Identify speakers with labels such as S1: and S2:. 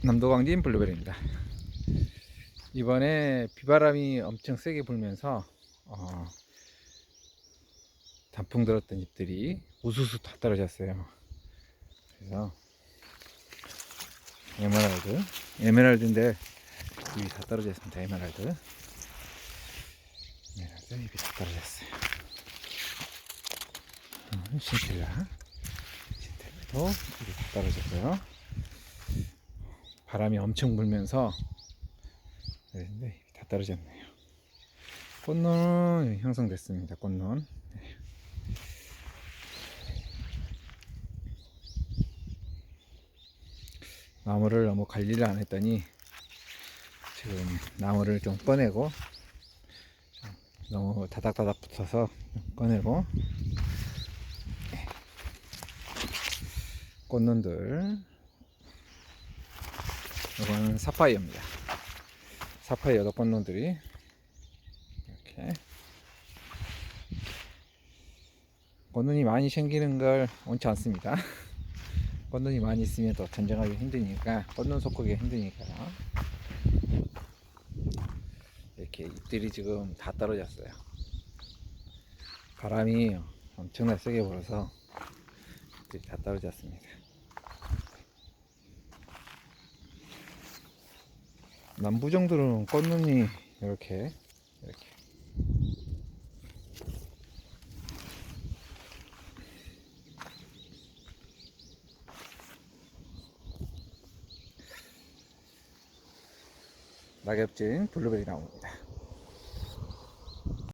S1: 남도광진 블루베리입니다. 이번에 비바람이 엄청 세게 불면서 단풍 들었던 잎들이 우수수 다 떨어졌어요. 그래서 에메랄드인데 잎이 다 떨어졌습니다. 에메랄드 잎이 다 떨어졌어요. 신텔라도 잎이 다 떨어졌고요. 바람이 엄청 불면서 잎이 다 떨어졌네요. 꽃눈 형성됐습니다. 꽃눈. 나무를 너무 관리를 안 했더니 지금 나무를 좀 꺼내고, 너무 다닥다닥 붙어서 꺼내고, 꽃눈들, 이건 사파이어입니다. 사파이어도 꽃눈들이 이렇게 꽃눈이 많이 생기는 걸 원치 않습니다. 꽃눈이 많이 있으면 또 전쟁하기 힘드니까, 꽃눈 솟구기가 힘드니까요. 이렇게 잎들이 지금 다 떨어졌어요. 바람이 엄청나게 세게 불어서 잎들이 다 떨어졌습니다. 남부 정도는 꽃눈이 이렇게 낙엽진 블루베리 나무입니다.